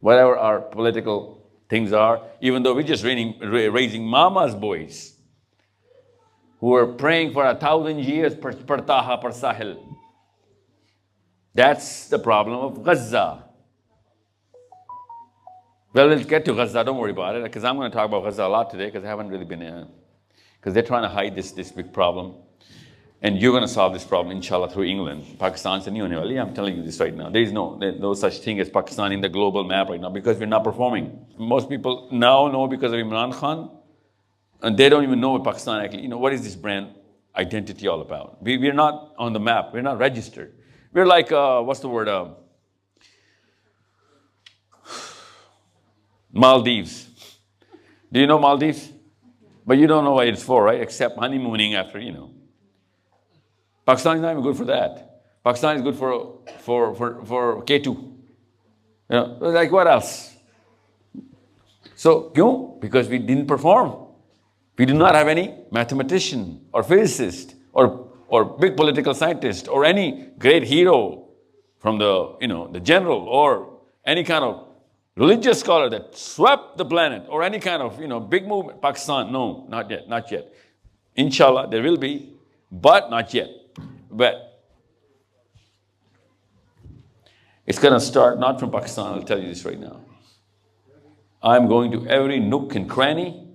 whatever our political things are, even though we're just raising mama's boys who are praying for 1,000 years per Taha per Sahil. That's the problem of Gaza. Well, we'll get to Gaza, don't worry about it, because I'm going to talk about Gaza a lot today, because I haven't really been in, because they're trying to hide this big problem. And you're going to solve this problem, inshallah, through England. Pakistan se nahi hone wali. I'm telling you this right now. There is no such thing as Pakistan in the global map right now, because we're not performing. Most people now know because of Imran Khan, and they don't even know what Pakistan actually, what is this brand identity all about? We're not on the map. We're not registered. We're like, what's the word? Maldives. Do you know Maldives? But you don't know what it's for, right? Except honeymooning after, Pakistan is not even good for that. Pakistan is good for K2. Like what else? So, because we didn't perform. We do not have any mathematician or physicist or big political scientist or any great hero from the general or any kind of religious scholar that swept the planet or any kind of, big movement. Pakistan, no, not yet. Inshallah, there will be, but not yet. But it's going to start not from Pakistan, I'll tell you this right now. I'm going to every nook and cranny.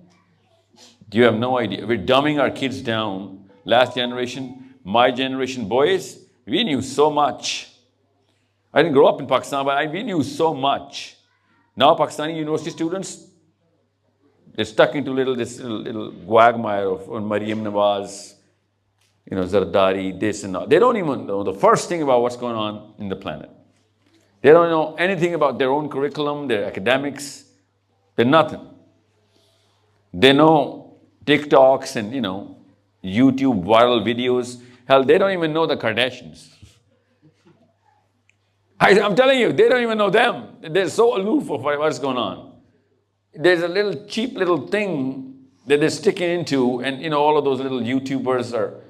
You have no idea. We're dumbing our kids down. Last generation, my generation boys, we knew so much. I didn't grow up in Pakistan, but we knew so much. Now Pakistani university students, they're stuck into this little quagmire of Maryam Nawaz, Zardari, this and that. They don't even know the first thing about what's going on in the planet. They don't know anything about their own curriculum, their academics. They're nothing. They know TikToks and, YouTube viral videos. Hell, they don't even know the Kardashians. I'm telling you, they don't even know them. They're so aloof of what's going on. There's a little cheap little thing that they're sticking into, and, all of those little YouTubers are,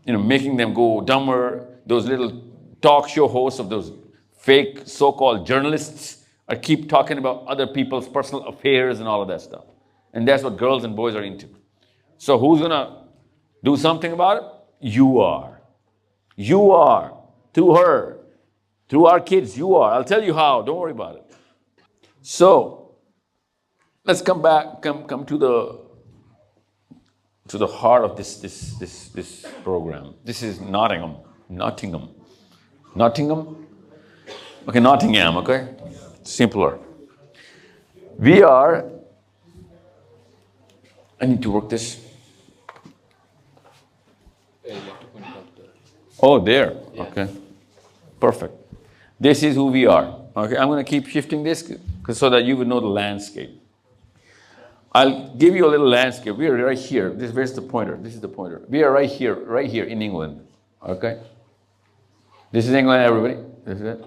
making them go dumber. Those little talk show hosts of those fake so-called journalists are keep talking about other people's personal affairs and all of that stuff. And that's what girls and boys are into. So who's going to do something about it? You are. You are. Through her. Through our kids, you are. I'll tell you how. Don't worry about it. So, let's come to the heart of this program. This is Nottingham. Okay, Nottingham, okay? Simpler. We are, I need to work this. Oh, there, okay. Perfect. This is who we are, okay? I'm going to keep shifting this so that you would know the landscape. I'll give you a little landscape. We are right here. Where's the pointer? This is the pointer. We are right here in England, okay? This is England, everybody. This is it.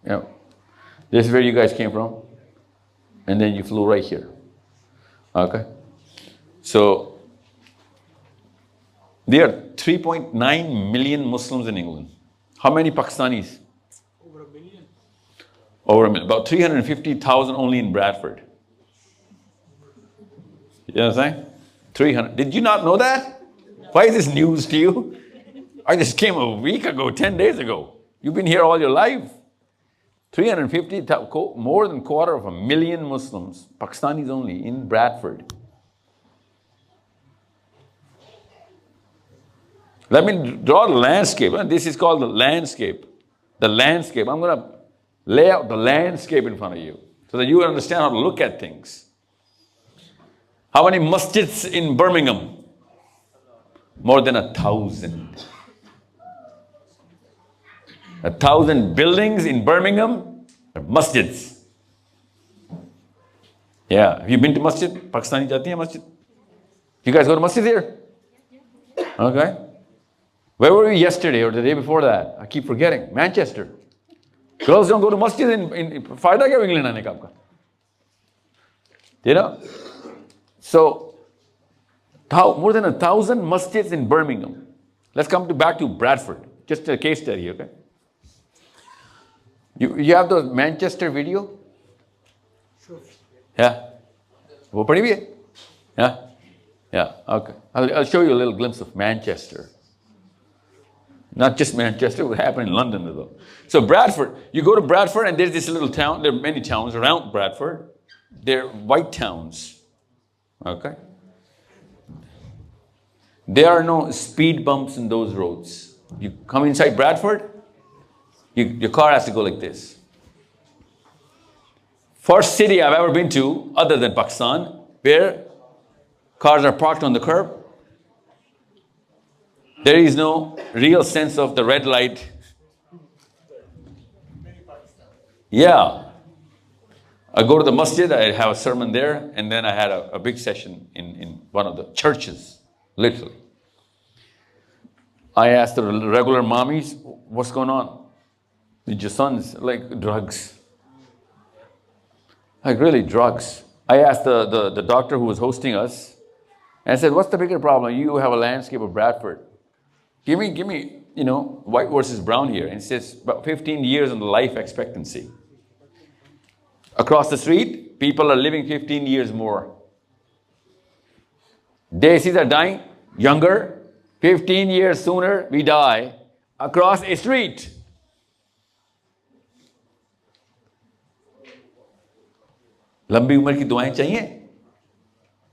Yeah. This is where you guys came from. And then you flew right here, okay? So, there are 3.9 million Muslims in England. How many Pakistanis? Over a million. Over a million. About 350,000 only in Bradford. You know what I'm saying? 300. Did you not know that? Why is this news to you? I just came a week ago, 10 days ago. You've been here all your life. 350,000, more than 250,000 Muslims, Pakistanis only, in Bradford. Let me draw the landscape. This is called the landscape. The landscape. I'm going to lay out the landscape in front of you so that you understand how to look at things. How many masjids in Birmingham? More than 1,000. 1,000 buildings in Birmingham are masjids. Yeah. Have you been to masjid? Pakistani jati hai masjid? You guys go to masjid here? Okay. Where were we yesterday or the day before that? I keep forgetting. Manchester. Girls don't go to masjid in Fayda kya England aane ka aapka? You know? So, more than 1,000 masjids in Birmingham. Let's come back to Bradford. Just a case study, okay? You have the Manchester video? Yeah. वो पढ़ी भी है? Yeah. Yeah. Okay. I'll show you a little glimpse of Manchester. Not just Manchester, it happened in London as well. So Bradford, you go to Bradford and there's this little town, there are many towns around Bradford. They're white towns, okay? There are no speed bumps in those roads. You come inside Bradford, your car has to go like this. First city I've ever been to, other than Pakistan, where cars are parked on the curb. There is no real sense of the red light. Yeah. I go to the masjid, I have a sermon there, and then I had a big session in one of the churches, literally. I asked the regular mommies, what's going on? Did your sons like drugs? Like really drugs. I asked the doctor who was hosting us, and I said, what's the bigger problem? You have a landscape of Bradford. Give me, white versus brown here. And it says about 15 years on the life expectancy. Across the street, people are living 15 years more. Daisies are dying younger. 15 years sooner, we die across a street. लंबी उम्र की दुआएं चाहिए?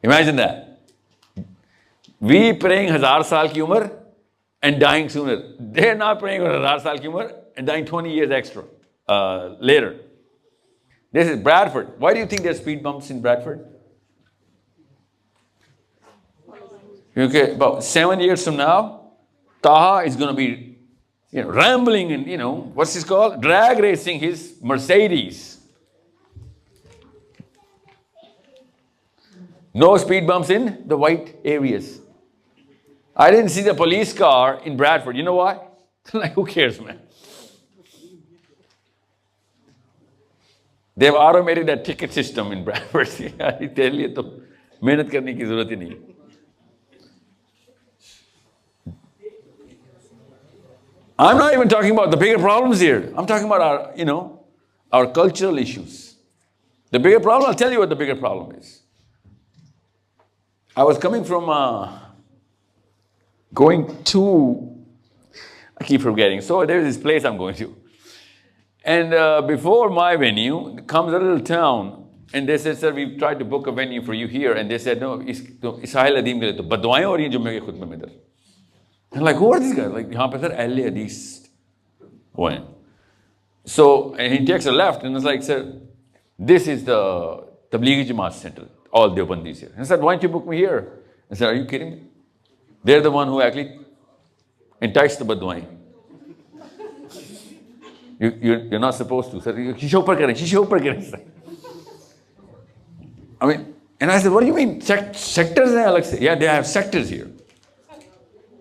Imagine that. We praying 1000 साल की उम्र and dying sooner. They're not praying for 1000 साल की उम्र and dying 20 years extra later. This is Bradford. Why do you think there's speed bumps in Bradford? Okay, about 7 years from now, Taha is going to be, rambling and, what's this called? Drag racing his Mercedes. No speed bumps in the white areas. I didn't see the police car in Bradford. You know why? Like, who cares, man? They've automated that ticket system in Bradford. तेरे लिए तो मेहनत करने की ज़रूरत ही नहीं. I'm not even talking about the bigger problems here. I'm talking about our cultural issues. The bigger problem, I'll tell you what the bigger problem is. I was coming from going to, I keep forgetting. So there's this place I'm going to. And before my venue comes a little town. And they said, sir, we've tried to book a venue for you here. And they said, no, Sahil Adeem ke liye to badduaएं हो रही हैं जुम्मे के खुतबे में इधर. I'm like, who are these guys? Like, यहाँ पे sir अहले हदीस वो हैं. So, and he takes a left and it's like, sir, this is the Tablighi Jamaat Center. All Deobandis here. And I said, why don't you book me here? I said, are you kidding me? They're the one who actually enticed the badduaएं. You're not supposed to. Sir, शीशे ऊपर करें. I mean, and I said, what do you mean? Sectors हैं अलग से? Yeah, they have sectors here.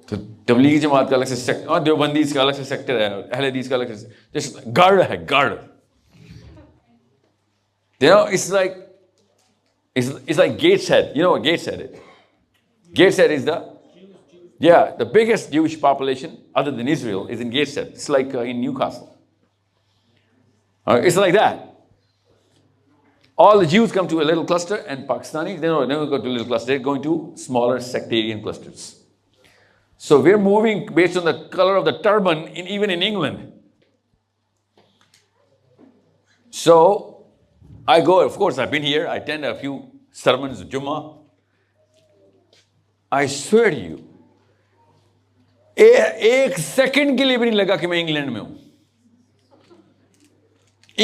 तो तबलीगी जमात का अलग से सेक्टर और देवबंदीज का अलग से सेक्टर है, अहले हदीस का अलग से जैसे गढ़ है गढ़. It's like Gateshead. You know what Gateshead is? Gateshead is the biggest Jewish population other than Israel is in Gateshead. It's like in Newcastle. It's like that. All the Jews come to a little cluster, and Pakistanis, they don't go to a little cluster. They're going to smaller sectarian clusters. So we're moving based on the color of the turban, even in England. So I go, of course, I've been here. I attend a few sermons of Jummah. I swear to you, एक second के लिए भी नहीं लगा कि मैं England में हूं.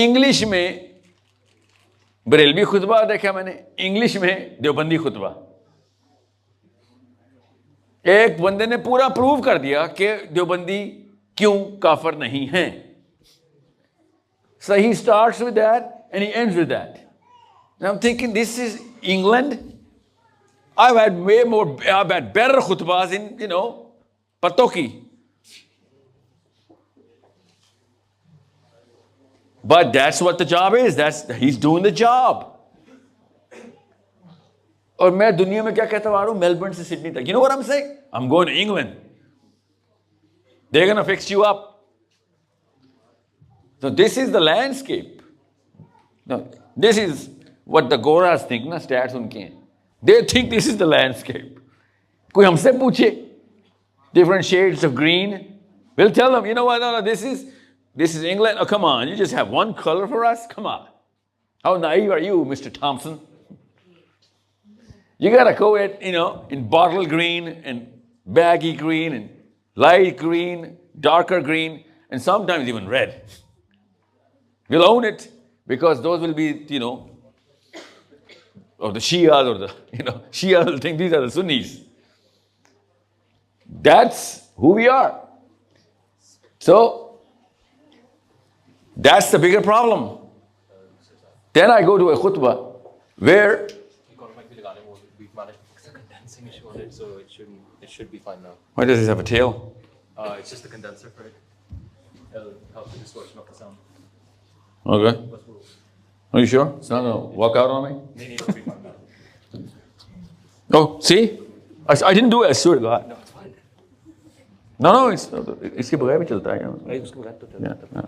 इंग्लिश में बरेलवी खुतबा देखा मैंने, इंग्लिश में देवबंदी खुतबा. एक बंदे ने पूरा प्रूव कर दिया कि देवबंदी क्यों काफर नहीं हैं. So he starts with that and he ends with that. And I'm thinking, this is England. I've had better khutbahs in, Patoki. But that's what the job is. He's doing the job. और मैं दुनिया में क्या कहता आ रहा हूं, Melbourne से Sydney तक. You know what I'm saying? I'm going to England. They're going to fix you up. So this is the landscape. Now, this is what the Goras think, na stats unke hain. They think this is the landscape. Koi humse puche, different shades of green. We'll tell them, you know what, no, this is England. Oh, come on, you just have one color for us? Come on. How naive are you, Mr. Thompson? You gotta go at, in bottle green and baggy green and light green, darker green, and sometimes even red. We'll own it because those will be, or the Shias or the, Shia will think these are the Sunnis. That's who we are. So, that's the bigger problem. Then I go to a khutbah where we've managed to fix the condensing issue on it, so it should be fine now. why does this have a tail? It's just the condenser for it. It'll help the distortion of the sound. Okay. Are you sure? It's not gonna walk out on me? Maybe it'll be fine now. Oh, see? I didn't do it, I swear to God. No, it's fine. No, इसके बगैर भी चलता है. Yeah.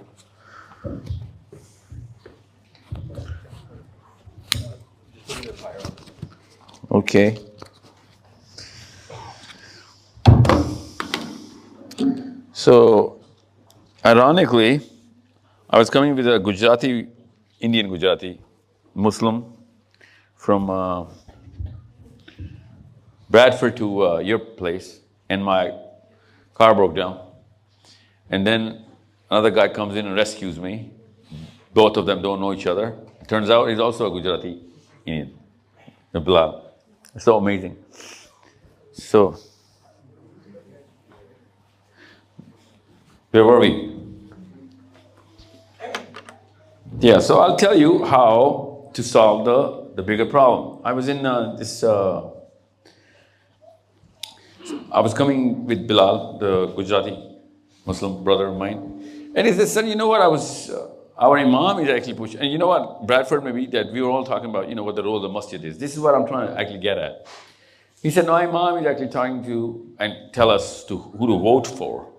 Okay. So, ironically, I was coming with a Gujarati, Indian Gujarati, Muslim, from Bradford to your place, and my car broke down. And then another guy comes in and rescues me. Both of them don't know each other. It turns out he's also a Gujarati Indian, the Bilal. It's so amazing. So, where were we? Yeah, so I'll tell you how to solve the bigger problem. I was in I was coming with Bilal, the Gujarati Muslim brother of mine. And he said, son, you know what, our Imam is actually pushing, and you know what, Bradford maybe, that we were all talking about, what the role of the masjid is. This is what I'm trying to actually get at. He said, no, Imam is actually trying to tell us who to vote for.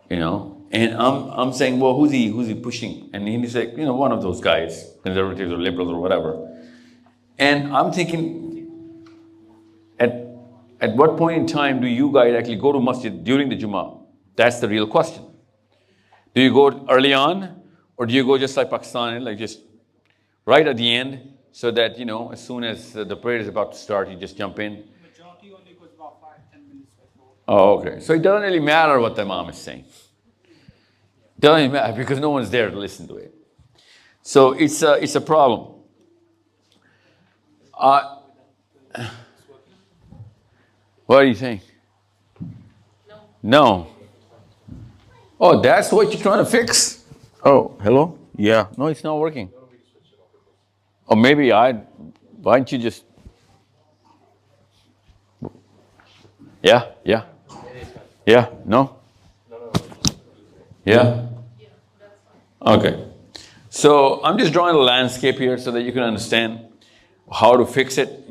And I'm saying, well, who's he pushing? And he's like, one of those guys, conservatives or liberals or whatever. And I'm thinking, at what point in time do you guys actually go to masjid during the Jummah? That's the real question. Do you go early on, or do you go just like Pakistan, like just right at the end, so that, as soon as the prayer is about to start, you just jump in? Majority only goes about 5-10 minutes before. Oh, okay. So it doesn't really matter what the Imam is saying. It doesn't matter because no one's there to listen to it. So it's a problem. What are you saying? No. Oh, that's what you're trying to fix? Oh, hello? Yeah. No, it's not working. Or maybe why don't you just... Yeah? No? Yeah? Okay. So I'm just drawing a landscape here so that you can understand how to fix it.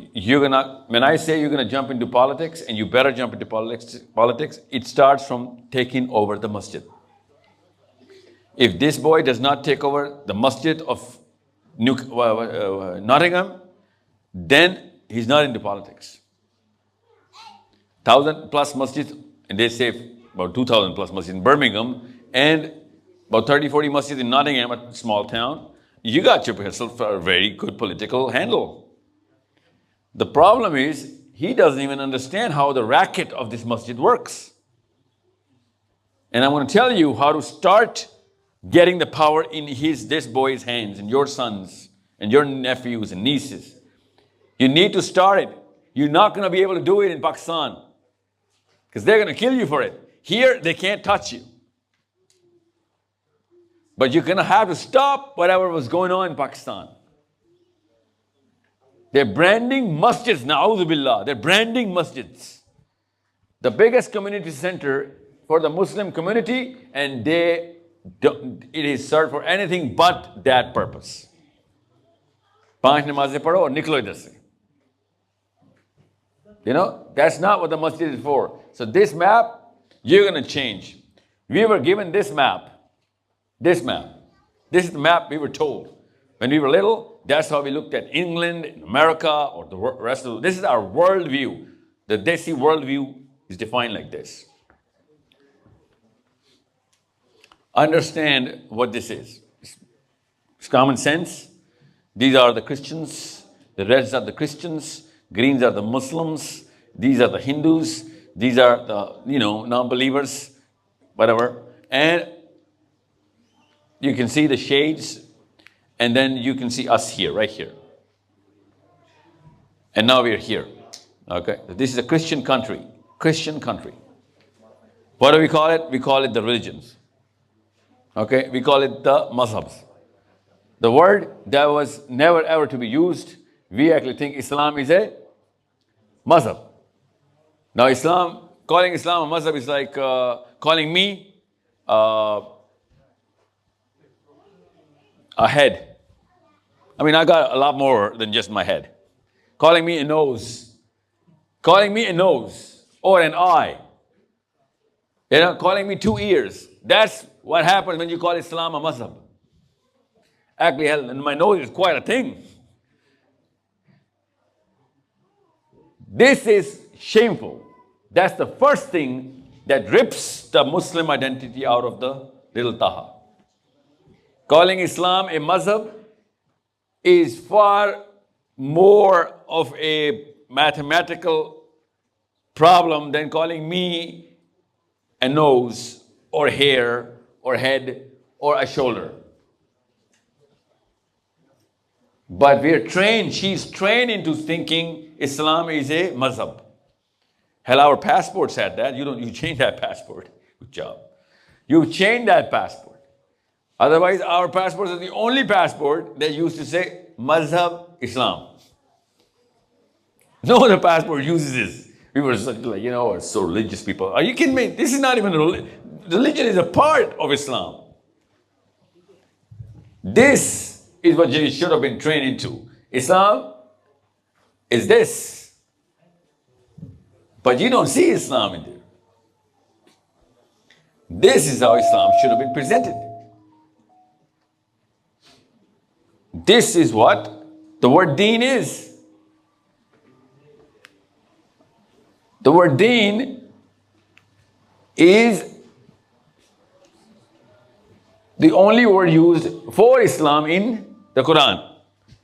When I say you're gonna jump into politics, and you better jump into politics, it starts from taking over the masjid. If this boy does not take over the masjid of Nottingham, then he's not into politics. 1,000 plus masjids, and they say about 2,000 plus masjids in Birmingham, and about 30-40 masjids in Nottingham, a small town. You got yourself a very good political handle. The problem is, he doesn't even understand how the racket of this masjid works. And I'm going to tell you how to start getting the power in this boy's hands, and your sons, and your nephews and nieces. You need to start it. You're not going to be able to do it in Pakistan, because they're going to kill you for it. Here, they can't touch you. But you're going to have to stop whatever was going on in Pakistan. They're branding masjids, na'udhu billah. They're branding masjids. The biggest community center for the Muslim community, and it is served for anything but that purpose. 5 namaze padho aur niklo idhar se. That's not what the masjid is for. So this map, you're going to change. We were given this map. This is the map we were told. When we were little, that's how we looked at England, America, or the rest of the. This is our worldview. The Desi worldview is defined like this. Understand what this is. It's common sense. These are the Christians. The reds are the Christians. Greens are the Muslims. These are the Hindus. These are the, non-believers, whatever. And you can see the shades. And then you can see us here, right here. And now we're here. Okay? This is a Christian country. Christian country. What do we call it? We call it the religions. Okay? We call it the mazhabs. The word that was never ever to be used, we actually think Islam is a mazhab. Now calling Islam a mazhab is like calling me a head. I mean, I got a lot more than just my head. Calling me a nose. Calling me a nose or an eye. Calling me 2 ears. That's what happens when you call Islam a mazhab. Actually, hell, my nose is quite a thing. This is shameful. That's the first thing that rips the Muslim identity out of the little Taha. Calling Islam a mazhab is far more of a mathematical problem than calling me a nose or hair or head or a shoulder. But she's trained into thinking Islam is a mazhab. Hell, our passport said that. You changed that passport. Good job. You changed that passport. Otherwise, our passports are the only passport that used to say mazhab Islam. No other passport uses this. We were such so religious people. Are you kidding me? This is not even a religion. Religion is a part of Islam. This is what you should have been trained into. Islam is this. But you don't see Islam in there. This is how Islam should have been presented. This is what the word deen is. The word deen is the only word used for Islam in the Quran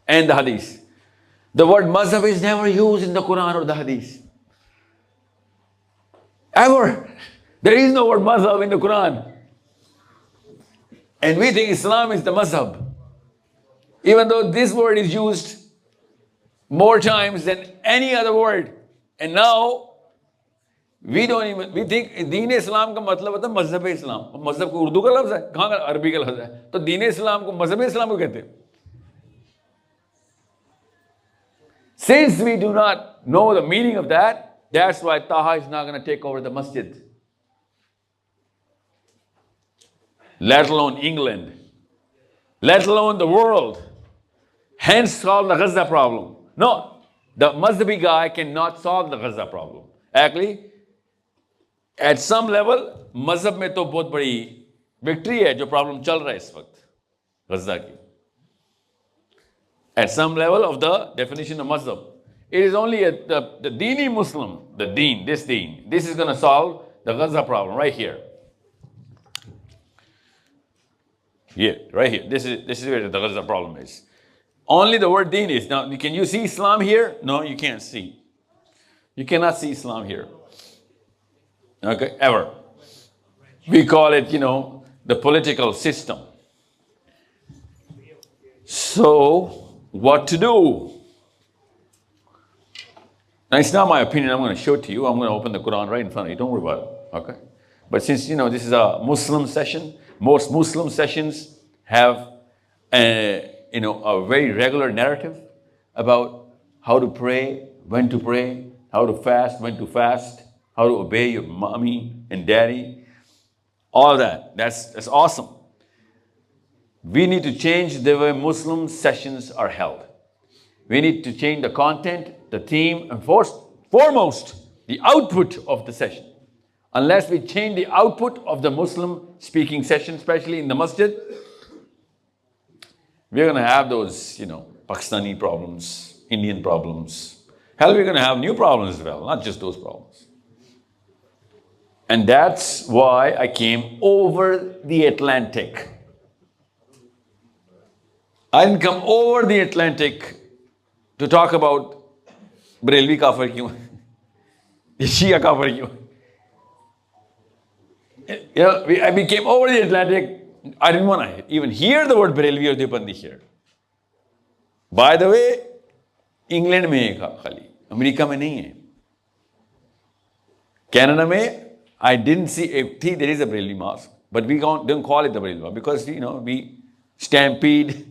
and the Hadith. The word mazhab is never used in the Quran or the Hadith. Ever. There is no word mazhab in the Quran. And we think Islam is the mazhab. Even though this word is used more times than any other word. And now, we think दीन इस्लाम का मतलब होता है मजहब इस्लाम. मजहब को उर्दू का लफ्ज़ है, कहाँ का अरबी का लफ्ज़ है. तो दीन इस्लाम को मजहब इस्लाम को कहते हैं. Since we do not know the meaning of that, that's why Taha is not going to take over the masjid. Let alone England. Let alone the world. Hence solve the Gaza problem. No, the Mazhabi guy cannot solve the Gaza problem. Actually, at some level, Mazhab में तो बहुत बड़ी victory है जो problem चल रहा है इस वक्त Gaza की. At some level of the definition of Mazhab, it is only the Deeni Muslim, the Deen, this is going to solve the Gaza problem right here. Here, right here. This is where the Gaza problem is. Only the word Deen is. Now, can you see Islam here? No, you can't see. You cannot see Islam here. Okay, ever. We call it, the political system. So, what to do? Now, it's not my opinion. I'm going to show it to you. I'm going to open the Quran right in front of you. Don't worry about it. Okay? But since, this is a Muslim session, most Muslim sessions have a very regular narrative about how to pray, when to pray, how to fast, when to fast, how to obey your mommy and daddy, all that. That's awesome. We need to change the way Muslim sessions are held. We need to change the content, the theme, and foremost, the output of the session. Unless we change the output of the Muslim speaking session, especially in the masjid, we're going to have those, Pakistani problems, Indian problems. Hell, we're going to have new problems as well, not just those problems. And that's why I came over the Atlantic. I didn't come over the Atlantic to talk about Barelvi kafir kyun hai, Shia kafir kyun hai. We came over the Atlantic. I didn't want to even hear the word Barelvi or Deobandi here. By the way, England में है खाली, America में नहीं है. Canada में, I didn't see there is a Barelvi mosque, but we don't call it the Barelvi mosque because we stampede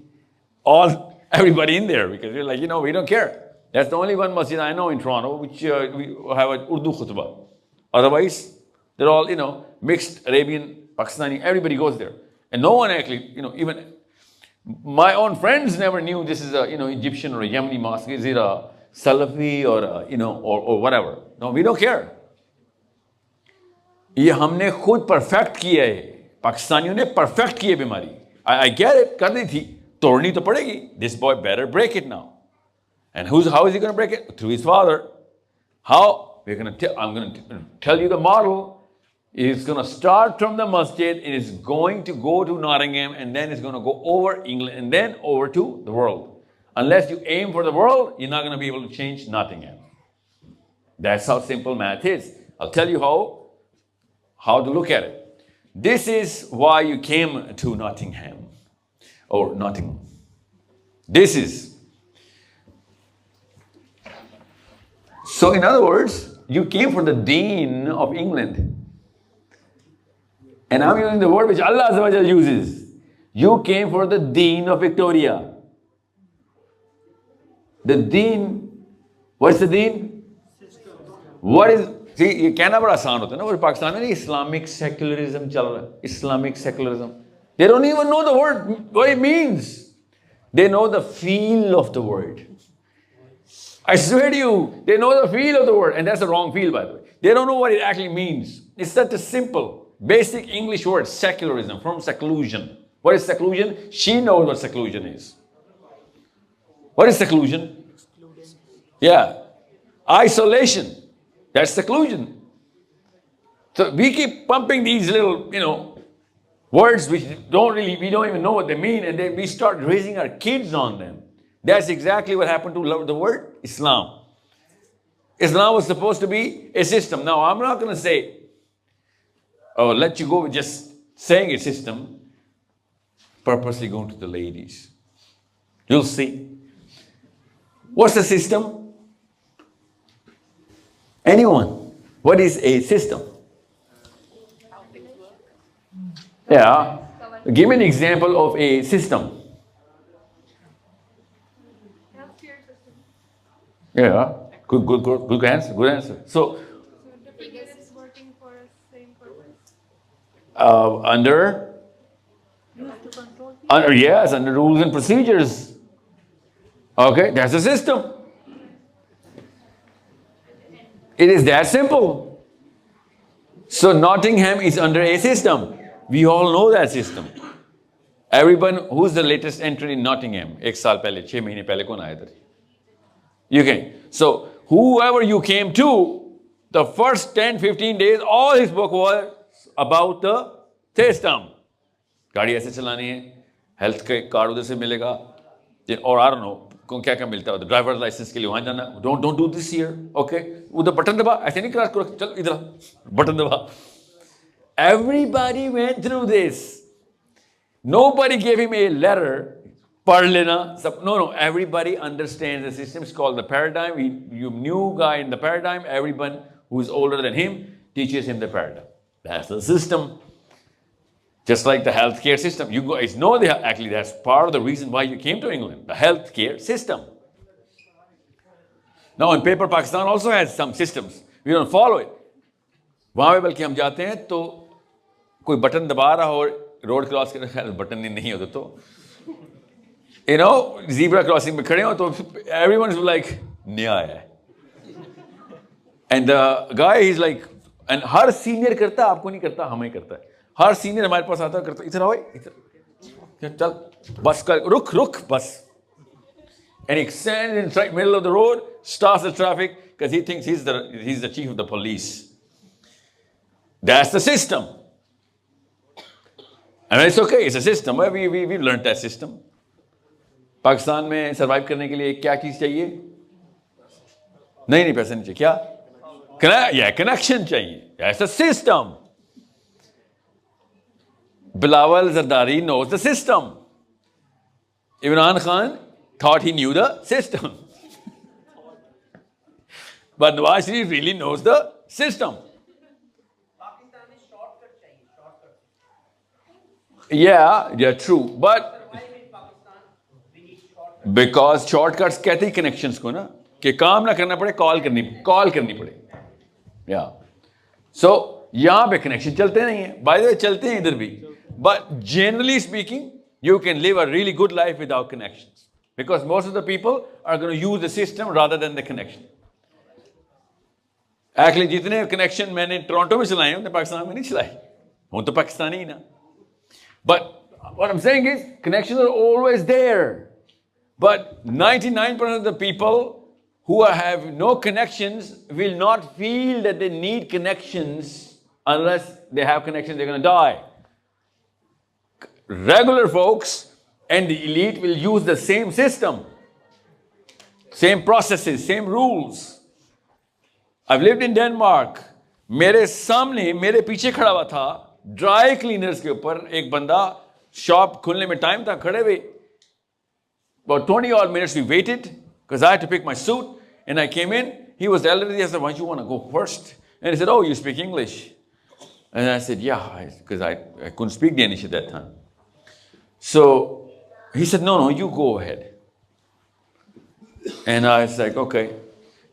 everybody in there because we're like, we don't care. That's the only one masjid I know in Toronto which we have an Urdu khutbah. Otherwise, they're all mixed Arabian, Pakistani. Everybody goes there, and no one actually even my own friends never knew this is a Egyptian or a Yemeni mosque. Is it a Salafi or or whatever? No, we don't care. ये हमने खुद perfect किया है, पाकिस्तानियों ने perfect की है बीमारी. I get it, कर दी थी, तोड़नी तो पड़ेगी. This boy better break it now. And how is he going to break it? Through his father. How? I'm going to tell you the model. It's going to start from the masjid and it's going to go to Nottingham and then it's going to go over England and then over to the world. Unless you aim for the world, you're not going to be able to change Nottingham. That's how simple math is. I'll tell you how to look at it. This is why you came to Nottingham or Nottingham. This is. So in other words, you came for the Dean of England. And I'm using the word which Allah Azza wa Jal uses. You came for the Dean of Victoria. The Dean, what's the Dean? What is, see, ये कहना बड़ा आसान होता है ना, और पाकिस्तान में Islamic secularism चल रहा है, Islamic secularism. They don't even know the word, what it means. They know the feel of the word. I swear to you, they know the feel of the word, and that's the wrong feel, by the way. They don't know what it actually means. It's such a simple, basic English word, secularism, from seclusion. What is seclusion? She knows what seclusion is. What is seclusion? Yeah. Isolation. That's seclusion. So we keep pumping these little, words which we don't even know what they mean, and then we start raising our kids on them. That's exactly what happened to the word Islam. Islam was supposed to be a system. Now, I'm not going to say, let you go with just saying a system, purposely going to the ladies. You'll see. What's a system? Anyone? What is a system? Yeah. Give me an example of a system. Yeah. Good answer. Good answer. So the figure is working for a same purpose. Under rules and procedures. Okay, that's a system. It is that simple. So Nottingham is under a system. We all know that system. Everyone, who's the latest entrant in Nottingham? 1 saal pehle, 6 mahine pehle kaun aaya idhar? You came. So whoever you came to, the first 10-15 days, all his book was about the system. गाड़ी ऐसे चलानी है, health के card उधर से मिलेगा, और I don't know क्या क्या मिलता है, ड्राइवर लाइसेंस के लिए वहां जाना, don't do this here, okay? उधर बटन दबा, ऐसे नहीं क्रॉस करो, चल इधर बटन दबा. Everybody went through this. Nobody gave him a letter. पढ़ लेना. No. Everybody understands the system. It's called the paradigm. You new guy in the paradigm. Everyone who is older than him teaches him the paradigm. That's the system. Just like the healthcare system. You guys know actually that's part of the reason why you came to England. The healthcare system. Now on paper, Pakistan also has some systems. We don't follow it. वहाँ पे बल्कि हम जाते हैं तो कोई button दबा रहा हो रोड क्रॉस कर रहा है, बटन नहीं होता तो zebra crossing में खड़े हो तो everyone is like नया है. And the guy is like, and her senior करता है, आपको नहीं करता, हमें करता है. हर senior हमारे पास आता है, करता इधर आओ, इधर Chal, bus ka, ruk, bus. And he stands in the middle of the road, starts the traffic, because he thinks he's the chief of the police. That's the system. And it's okay, it's a system. We've learned that system. Pakistan में survive करने के लिए क्या चीज चाहिए? नहीं पैसा नहीं चाहिए. क्या? Connection चाहिए. That's the system. Bilawal Zardari knows the system. Imran Khan thought he knew the system. But Nawaz Sharif really knows the system. Yeah, true. But because shortcuts कहते ही connections को ना कि काम ना करना पड़े, call करनी पड़े. Yeah. So यहाँ पे connection चलते नहीं हैं. By the way, चलते हैं इधर भी. But generally speaking, you can live a really good life without connections. Because most of the people are going to use the system rather than the connection. Actually, जितने connection मैंने Toronto में चलाए हैं, उतने पाकिस्तान में नहीं चलाए. हूँ तो पाकिस्तानी ही ना. But what I'm saying is, connections are always there. But 99% of the people who have no connections will not feel that they need connections unless they have connections, they're going to die. Regular folks and the elite will use the same system, same processes, same rules. I've lived in Denmark. मेरे सामने, मेरे पीछे खड़ा हुआ था, dry cleaners के ऊपर एक बंदा, शॉप खुलने में टाइम था, खड़े हुए. About 20 odd minutes we waited because I had to pick my suit and I came in. He was elderly. I said, why don't you want to go first? And he said, oh, you speak English. And I said, yeah, because I couldn't speak Danish at that time. So he said, no, you go ahead. And I was like, okay.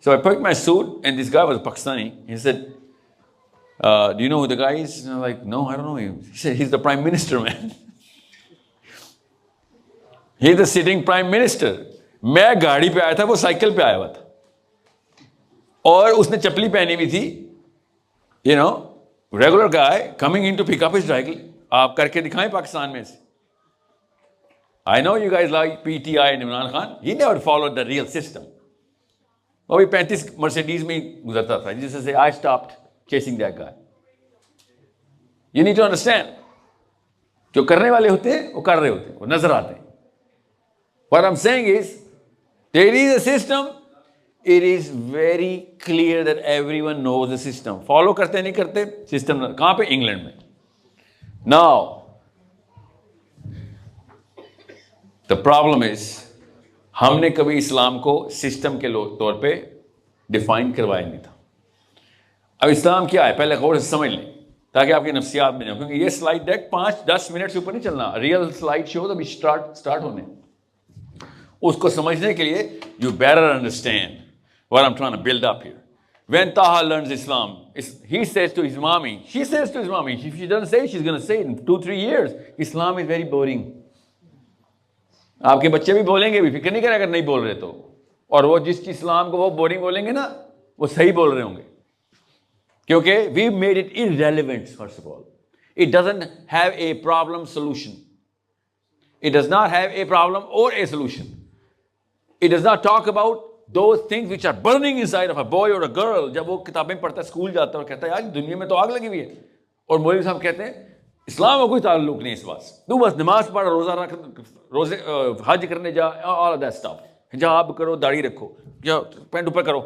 So I picked my suit and this guy was Pakistani. He said, do you know who the guy is? And I'm like, no, I don't know him. He said, he's the Prime Minister, man. He's the sitting Prime Minister. मैं गाड़ी पे आया था, वो cycle पे आया हुआ था. और उसने चप्पली पहनी हुई थी. You know, regular guy coming in to pick up his cycle. आप करके दिखाएं पाकिस्तान में से. I know you guys like PTI and Imran Khan. He never followed the real system. वो भी 35 Mercedes में गुजरता था. जिससे से I stopped chasing that guy. You need to understand. जो करने वाले होते हैं, वो कर रहे होते हैं, वो नजर आते हैं. What I'm saying is, there is a system. It is very clear that everyone knows the system. Follow करते नहीं करते, system कहाँ पे? England में. Now, the problem is, हमने कभी इस्लाम को system के तौर पे define करवाया नहीं था. अब इस्लाम क्या है? पहले गौर से समझ लें, ताकि आपकी नफ्सियात में जाए. क्योंकि ये स्लाइड डेक 5-10 मिनट से ऊपर नहीं चलना. रियल स्लाइड शो अभी स्टार्ट होने. उसको समझने के लिए you better understand what I'm trying to build up here. When Taha learns Islam, he says to his mommy, she says to his mommy, if she doesn't say, she's going to say in 2-3 years, Islam is very boring. आपके बच्चे भी बोलेंगे भी, फिक्र नहीं करें अगर नहीं बोल रहे तो. और वो जिस इस्लाम को वो बोरिंग बोलेंगे ना, वो सही बोल रहे होंगे. क्योंकि we made it irrelevant, first of all. It doesn't have a problem solution. It does not have a problem or a solution. It does not talk about those things which are burning inside of a boy or a girl. जब वो किताबें पढ़ता है, school जाता है और कहता है यार दुनिया में तो आग लगी हुई है. और मौलवी साहब कहते हैं इस्लाम में कोई ताल्लुक नहीं इस बात से. तू बस नमाज पढ़, रोजा रख, रोजे हज करने जा, all of that stuff. हिजाब करो, दाढ़ी रखो, या पैंट ऊपर करो.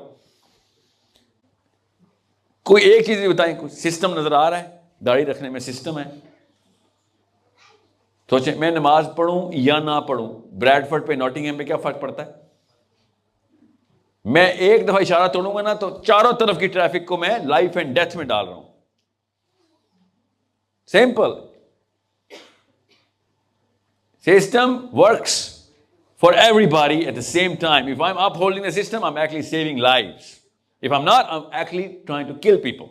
कोई एक चीज बताएं, कुछ सिस्टम नजर आ रहा है? दाढ़ी रखने में सिस्टम है. सोचें, मैं नमाज पढ़ूं या ना पढ़ूं, ब्रैडफोर्ड पे नॉटिंघम में क्या फर्क पड़ता है? मैं एक दफा इशारा तोड़ूंगा ना तो चारों तरफ की ट्रैफिक को मैं लाइफ एंड डेथ में डाल रहा हूं. Simple. System works for everybody at the same time. If I am upholding the system, I am actually saving lives. If I'm not, I'm actually trying to kill people,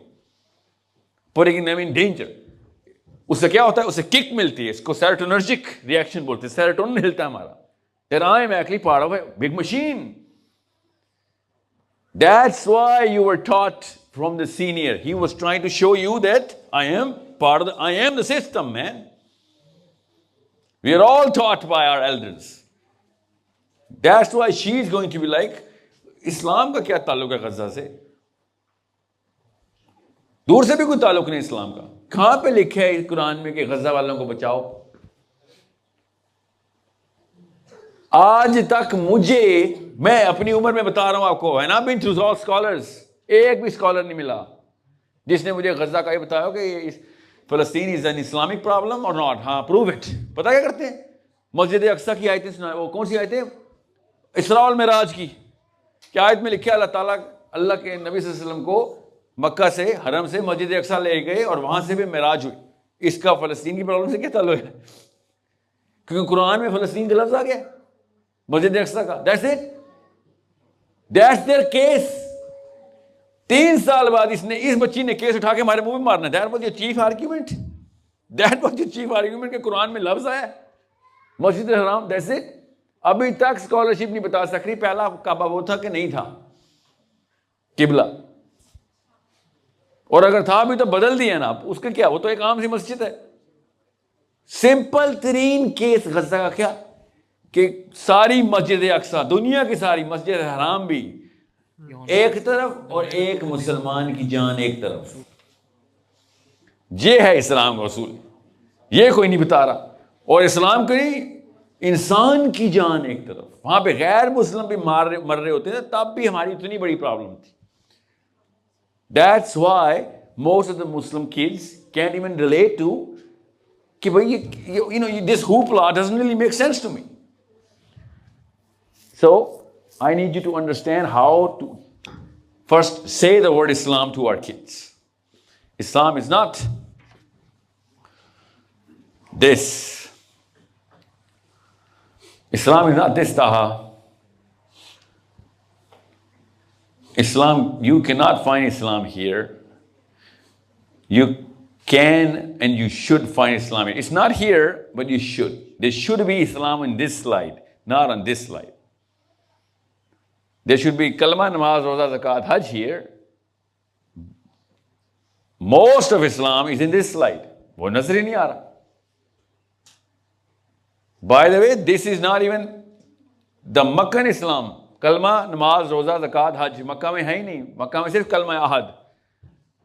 putting them in danger. उससे क्या होता है? उससे kick मिलती है. इसको serotonergic reaction बोलते हैं. सेरोटोनिन हिलता है हमारा. That I am actually part of a big machine. That's why you were taught from the senior. He was trying to show you that I am part of I am the system, man. We are all taught by our elders. That's why she is going to be like, इस्लाम का क्या ताल्लुक है गजा से? दूर से भी कोई ताल्लुक नहीं इस्लाम का. कहां पे लिखा है कुरान में कि गजा वालों को बचाओ? आज तक मैं अपनी उम्र में बता रहा हूं आपको, and I've been through all scholars, एक भी स्कॉलर नहीं मिला जिसने मुझे गजा का ये बताया कि फलस्तीन इज एन इस्लामिक प्रॉब्लम और नॉट. हाँ, प्रूव इट. पता क्या करते हैं? मस्जिद अक्सा की आयतें सुना. वो कौन सी आयतें? इसरा और मिराज की. क्या आयत में लिखा? अल्लाह ताला अल्लाह के नबी सल्लल्लाहु अलैहि वसल्लम को मक्का से, हरम से मस्जिद अक्सा ले गए और वहां से भी मिराज हुई. इसका फलस्तीन की प्रॉब्लम से क्या ताल्लुक है? क्योंकि कुरान में फलस्तीन का लफ्ज आ गया मस्जिद अक्सा का. That's it. That's there case. 3 साल बाद इस बच्ची ने केस उठा के हमारे मुंह में मारना. That was your chief argument. That was your chief argument कि कुरान में लफ्ज आया मस्जिद हराम. That's it. अभी तक स्कॉलरशिप नहीं बता सक रही पहला काबा वो था कि नहीं था किबला, और अगर था भी तो बदल दिया ना. उसका क्या? वो तो एक आम सी मस्जिद है. सिंपल तरीन केस गजा का क्या कि सारी मस्जिद अक्सा, दुनिया की सारी मस्जिद हराम भी एक तरफ और एक मुसलमान की जान एक तरफ. ये है इस्लाम का उसूल. ये कोई नहीं बता रहा. और इस्लाम की इंसान की जान एक तरफ. वहां पे गैर मुस्लिम भी मर रहे होते थे, तब भी हमारी इतनी बड़ी प्रॉब्लम थी. That's why most of the Muslim kids can't even relate to कि भाई ये this hoopla doesn't really make sense to me. So I need you to understand how to first say the word Islam to our kids. Islam is not this. Islam is not this, Taha. Islam, you cannot find Islam here. You can and you should find Islam here. It's not here, but you should. There should be Islam in this slide, not on this slide. There should be kalma, namaz, roza, zakat, hajj here. Most of Islam is in this slide. वो नजर ही नहीं आ रहा. By the way, this is not even the Meccan Islam. कलमा, नमाज, रोजा, ज़कात, हज मक्का में है ही नहीं. मक्का में सिर्फ कलमा अहद.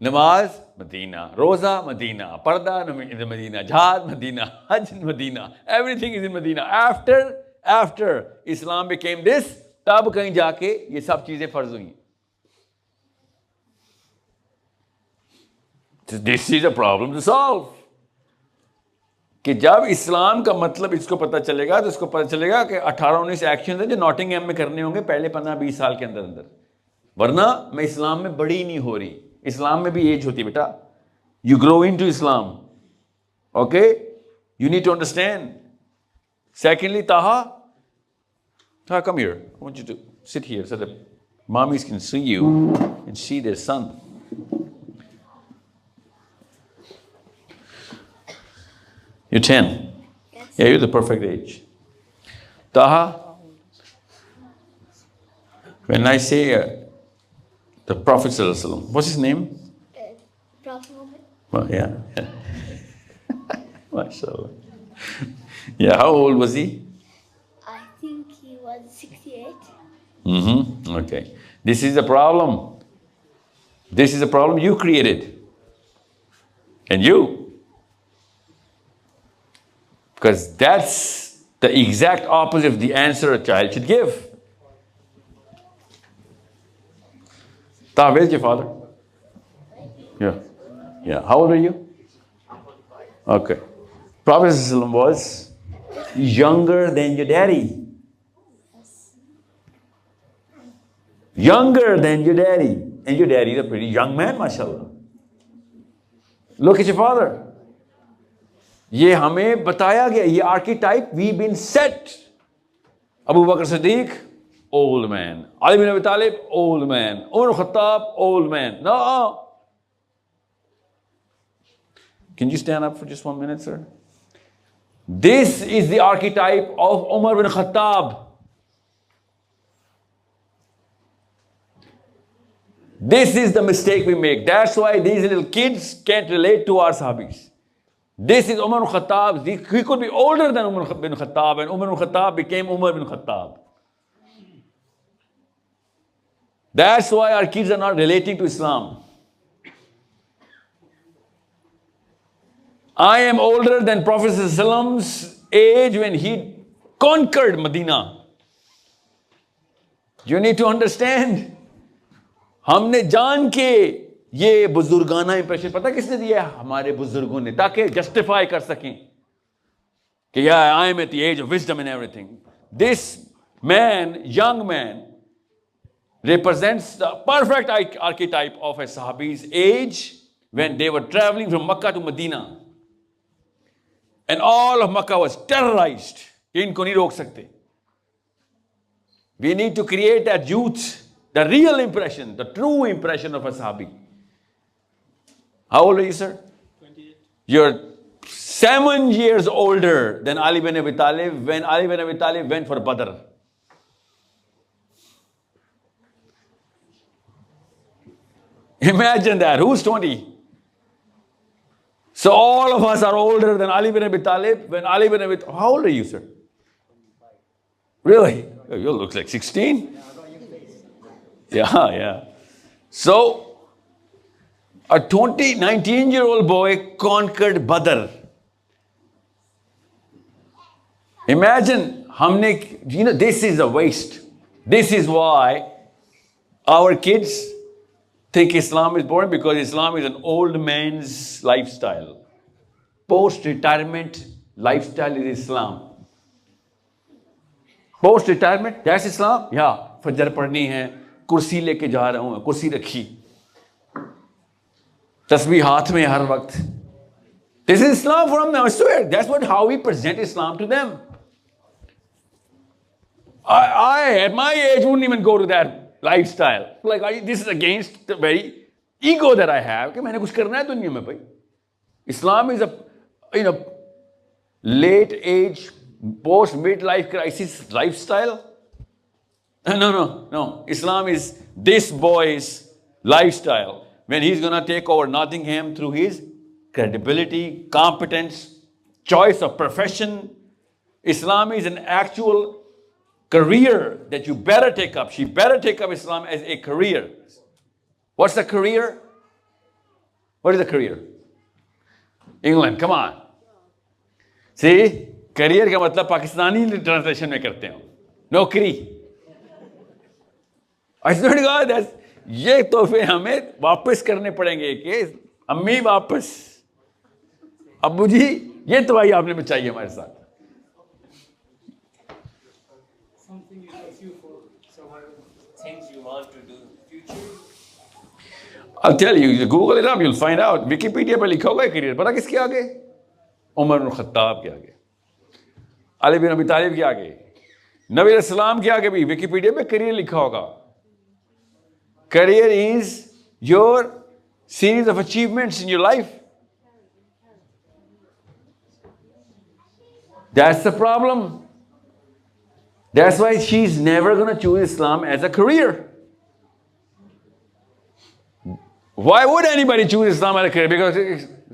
नमाज मदीना, रोजा मदीना, पर्दा मदीना, जहाद मदीना, हज Medina. Everything is in Medina. After Islam became this, तब कहीं जाके ये सब चीजें फर्ज हुई. This is a problem to solve. कि जब इस्लाम का मतलब इसको पता चलेगा तो इसको पता चलेगा कि 18-19 एक्शन है जो नॉटिंघम में करने होंगे पहले 15-20 साल के अंदर. वरना मैं इस्लाम में बड़ी नहीं हो रही. इस्लाम में भी एज होती है बेटा. You grow into Islam. Okay, you need to understand. Secondly, Taha, come here. I want you to sit here so that mommies can see you and see their son. You're 10. Yes. Yeah, you're the perfect age. Taha, when I say the Prophet Sallallahu Alaihi Wasallam, what's his name? Prophet Muhammad. Well, yeah. MashaAllah. Yeah, how old was he? I think he was 68. Okay. This is a problem. This is a problem you created. And you. Because that's the exact opposite of the answer a child should give. Ta, where's your father? Yeah. Yeah. How old are you? Okay. Prophet ﷺ was younger than your daddy. Younger than your daddy. And your daddy is a pretty young man, mashallah. Look at your father. ये हमें बताया गया, ये archetype we been set. Abu Bakr Siddique, old man. Ali bin Abi Talib, old man. Umar Khattab, old man. No. Can you stand up for just 1 minute, sir? This is the archetype of Umar bin Khattab. This is the mistake we make. That's why these little kids can't relate to our sahabis. This is Umar bin Khattab. He could be older than Umar bin Khattab, and Umar bin Khattab became Umar bin Khattab. That's why our kids are not relating to Islam. I am older than Prophet ﷺ's age when he conquered Medina. You need to understand. हमने जान के ये बुजुर्गाना impression पता किसने दिया है? हमारे बुजुर्गों ने, ताकि जस्टिफाई कर सकें कि yeah, I am at the age of wisdom and everything. This man, young man, represents the perfect archetype of a Sahabi's age when they were traveling from Makkah to Medina. And all of Makkah was terrorized. इनको नहीं रोक सकते. We need to create that youth, the real impression, the true impression of a Sahabi. How old are you, sir? 28. You're 7 years older than Ali bin Abi Talib when Ali bin Abi Talib went for Badr. Imagine that. Who's 20? So all of us are older than Ali bin Abi Talib when Ali bin Abi Talib. How old are you, sir? Really? You look like 16. Yeah. So, a 19-year-old boy conquered Badr. Imagine, this is a waste. This is why our kids think Islam is boring, because Islam is an old man's lifestyle. Post-retirement lifestyle is Islam. Post-retirement, that's Islam? Yeah, फजर पढ़नी है, कुर्सी लेके जा रहा हूँ, कुर्सी रखी, तस्बीह हाथ में हर वक्त. This is Islam for them, I swear. That's how we present Islam to them. I at my age wouldn't even go to that lifestyle. Like, this is against the very ego that I have कि मैंने कुछ करना है दुनिया में भाई. Islam is a late age, post midlife crisis lifestyle. No. Islam is this boy's lifestyle when he's going to take over Nottingham through his credibility, competence, choice of profession. Islam is an actual career that you better take up. She better take up Islam as a career. What's the career? What is the career? England, come on. See? Career का मतलब Pakistani translation में करते हैं, नौकरी. I swear to God, ये तोहफे हमें वापस करने पड़ेंगे कि अम्मी वापस, अब्बू जी ये दवाई आपने बचाई हमारे साथ. Something you pursue for survival. Things you want to do in the future. I'll tell you, Google it up, you'll find out. Wikipedia पे लिखा हुआ है करियर. पता किसके आगे? उमर बिन खत्ताब के आगे, अली बिन अबी तालिब के आगे, नबी अलैहिस्सलाम के आगे भी विकिपीडिया पे करियर लिखा होगा. Career is your series of achievements in your life. That's the problem. That's why she's never going to choose Islam as a career. Why would anybody choose Islam as a career? Because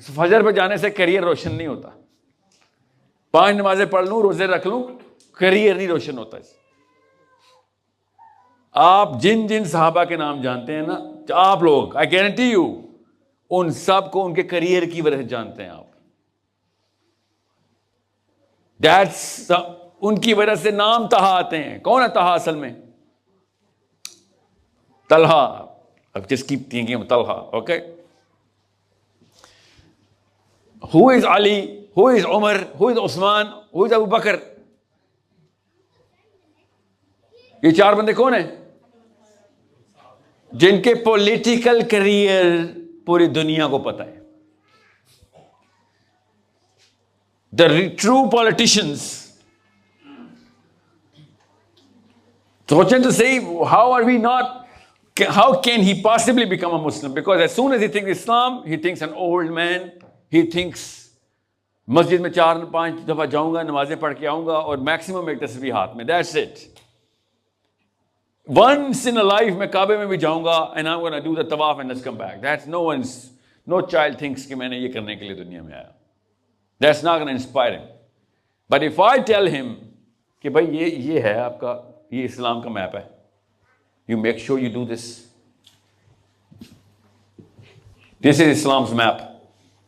फजर पे जाने से career रोशन नहीं होता. 5 नमाजें पढ़ लूं, रोजे रख लूं, करियर नहीं रोशन होता. आप जिन जिन साहबा के नाम जानते हैं ना, आप लोग, आई गारंटी यू, उन सब को उनके करियर की वजह से जानते हैं आप. दैट्स उनकी वजह से नाम तहा आते हैं. कौन है तहा असल में? तलहा. अब जिसकी thinking Talha. Okay, who is Ali, who is Umar, who is Usman, who is Abu Bakr? ये 4 बंदे कौन है जिनके पॉलिटिकल करियर पूरी दुनिया को पता है? The true politicians. to say, how can he possibly become a Muslim? Because as soon as he thinks Islam, he thinks an old man. He thinks मस्जिद में 4-5 दफा जाऊंगा, नमाजें पढ़ के आऊंगा और मैक्सिमम एक तस्वीर हाथ में. That's it. Once in a life मैं काबे में भी जाऊंगा and I'm going to do the tawaf and just come back. That's no child thinks कि मैंने ये करने के लिए दुनिया में आया. That's not going to inspire him. But if I tell him कि भाई ये है आपका, ये इस्लाम का मैप है, you make sure you do this. This is Islam's map.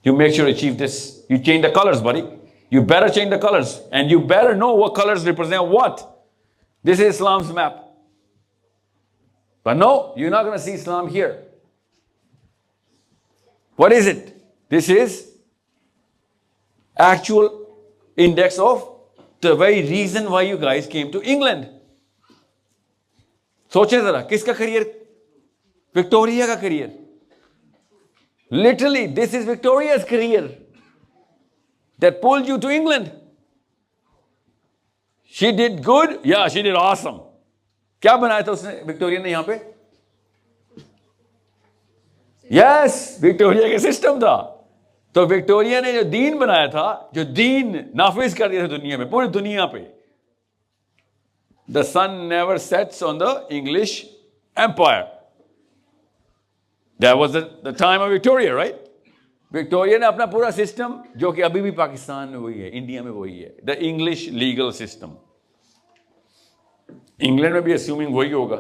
You make sure you achieve this. You change the colors, buddy. You better change the colors. And you better know what colors represent what. This is Islam's map. But no, you're not going to see Islam here. What is it? This is actual index of the very reason why you guys came to England. सोचें जरा, किसका career? Victoria का career. Literally, this is Victoria's career that pulled you to England. She did good? Yeah, she did awesome. क्या बनाया था उसने, Victoria ने यहां पे? Yes, विक्टोरिया का सिस्टम था. तो विक्टोरिया ने जो दीन बनाया था, जो दीन नाफिज कर दिया था दुनिया में, पूरी दुनिया पे. The sun never sets on the English Empire. That was the time of Victoria, right? Victoria ने अपना पूरा सिस्टम, जो कि अभी भी पाकिस्तान में वही है, इंडिया में वही है, the English legal system. England में भी assuming वही होगा,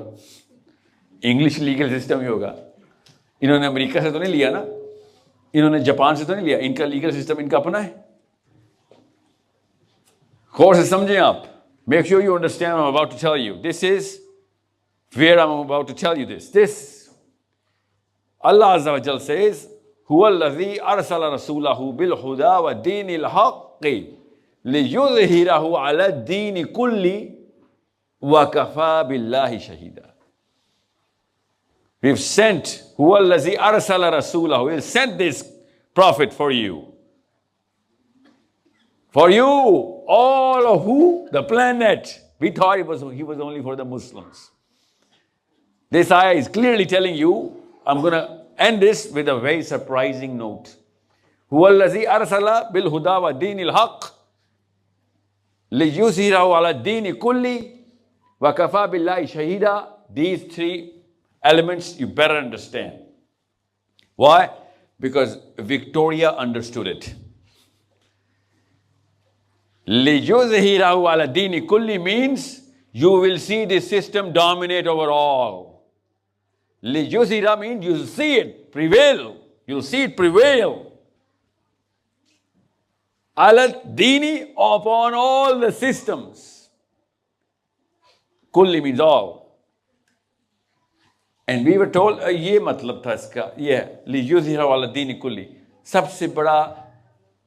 इंग्लिश लीगल सिस्टम ही होगा. इन्होंने अमेरिका से तो नहीं लिया ना, इन्होंने जापान से तो नहीं लिया, इनका लीगल सिस्टम इनका अपना है. गौर से समझें आप. Make sure you understand what I'm about to tell you. This is where I'm about to tell you this. This, Allah Azza wa Jal says, هو الذي أرسل رسوله بالهدى ودين الحق ليظهره على الدين كله وكفى بالله شهيدا. We've sent, هو الذي أرسل رسوله, we've sent this prophet for you. For you, all of who? The planet. We thought he was only for the Muslims. This ayah is clearly telling you, I'm going to end this with a very surprising note. هو الذي أرسل بالهدى ودين الحق ليظهره على الدين كله وكفى بالله شهيدا. These three elements you better understand. Why? Because Victoria understood it. لِيُظْهِرَهُ عَلَى الدِّينِ كُلِّ means you will see this system dominate over all. لِيُظْهِرَ means you'll see it prevail. You'll see it prevail. عَلَى الدِّينِ upon all the systems. Kulli means all. And we were told, ये मतलब था इसका, ये لِيُظْهِرَهُ عَلَى الدِّينِ كُلِّ सबसे बड़ा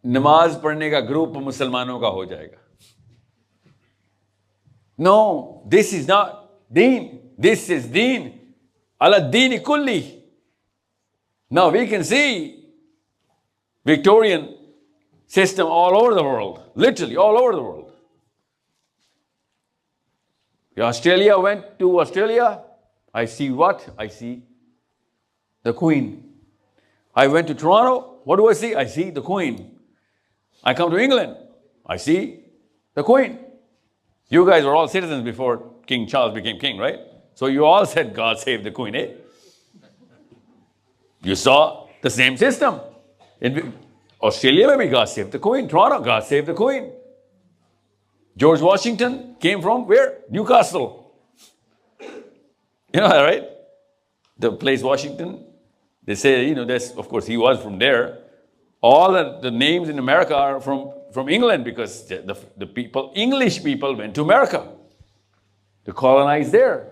नमाज पढ़ने का ग्रुप मुसलमानों का हो जाएगा. No, this is not deen. This is deen. Ala deen kulli. Now we can see Victorian system all over the world. Literally all over the world. Australia, went to Australia. I see what? I see the Queen. I went to Toronto. What do I see? I see the Queen. I come to England, I see the Queen. You guys were all citizens before King Charles became king, right? So you all said, God save the Queen, eh? You saw the same system. In Australia, maybe God save the Queen. Toronto, God save the Queen. George Washington came from where? Newcastle. You know that, right? The place Washington, they say, that's, of course, he was from there. All the names in America are from England because the people, English people went to America to colonize there.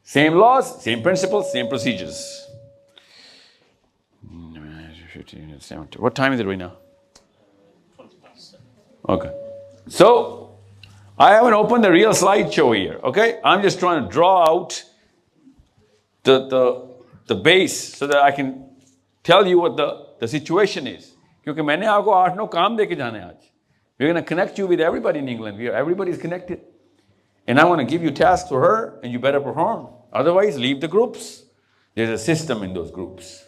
Same laws, same principles, same procedures. What time is it right now? Okay. So, I haven't opened the real slideshow here, okay? I'm just trying to draw out the base so that I can tell you what the situation is. क्योंकि मैंने आपको 8-9 काम दे के जाने आज. We're going to connect you with everybody in England. Everybody's connected. And I want to give you tasks for her and you better perform. Otherwise, leave the groups. There's a system in those groups.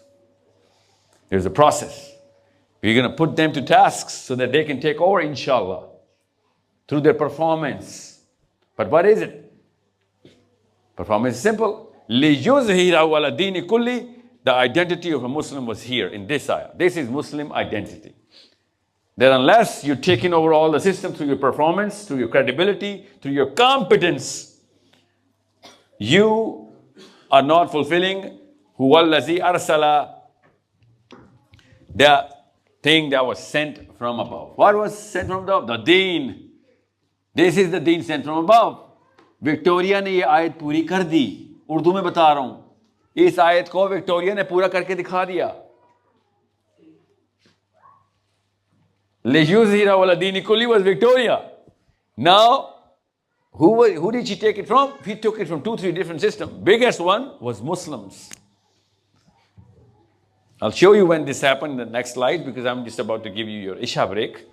There's a process. We're going to put them to tasks so that they can take over, inshallah, through their performance. But what is it? Performance is simple. لِيُظْهِرَهُ عَلَى الدِّينِ كُلِّ. The identity of a Muslim was here in this ayah. This is Muslim identity. that unless you're taking over all the system through your performance, through your credibility, through your competence, you are not fulfilling huwallazi arsala, the thing that was sent from above. What was sent from above? The deen. This is the deen sent from above. Victoria ने ये आयत पूरी कर दी. उर्दू में बता रहा हूं, इस आयत को विक्टोरिया ने पूरा करके दिखा दिया. Liyuzhira wala dini kulli was Victoria. Now, who did she take it from? He took it from 2-3 different systems. Biggest one was Muslims. I'll show you when this happened in the next slide, because I'm just about to give you your Isha break.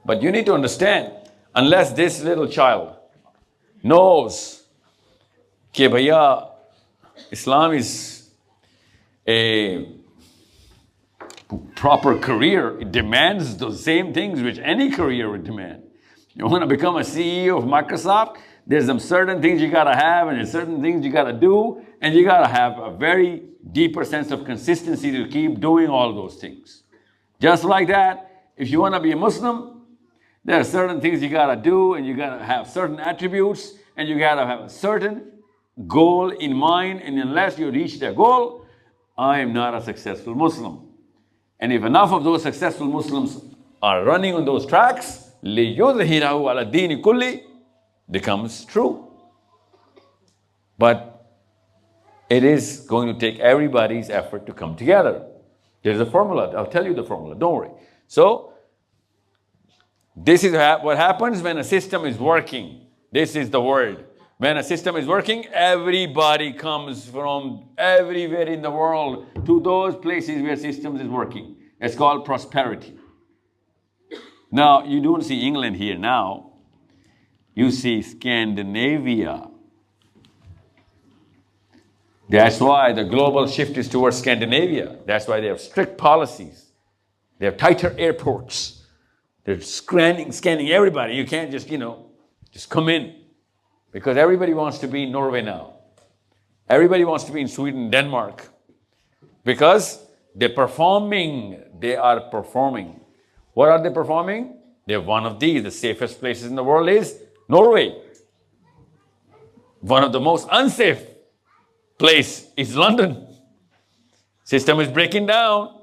But you need to understand, unless this little child knows that bhaiya, Islam is a proper career, it demands the same things which any career would demand. You want to become a CEO of Microsoft, there's some certain things you got to have, and there's certain things you got to do, and you got to have a very deeper sense of consistency to keep doing all those things. Just like that, if you want to be a Muslim, there are certain things you got to do, and you got to have certain attributes, and you got to have a certain goal in mind, and unless you reach that goal, I am not a successful Muslim. And if enough of those successful Muslims are running on those tracks, لِيُظْهِرَهُ عَلَى الدِّينِ كُلِّ becomes true. But it is going to take everybody's effort to come together. There's a formula. I'll tell you the formula. Don't worry. So, this is what happens when a system is working. This is the word. When a system is working, everybody comes from everywhere in the world to those places where systems is working. It's called prosperity. Now, you don't see England here now. You see Scandinavia. That's why the global shift is towards Scandinavia. That's why they have strict policies. They have tighter airports. They're scanning everybody. You can't just, just come in. Because everybody wants to be in Norway now. Everybody wants to be in Sweden, Denmark. Because they're performing. They are performing. What are they performing? They're one of these. The safest places in the world is Norway. One of the most unsafe place is London. System is breaking down.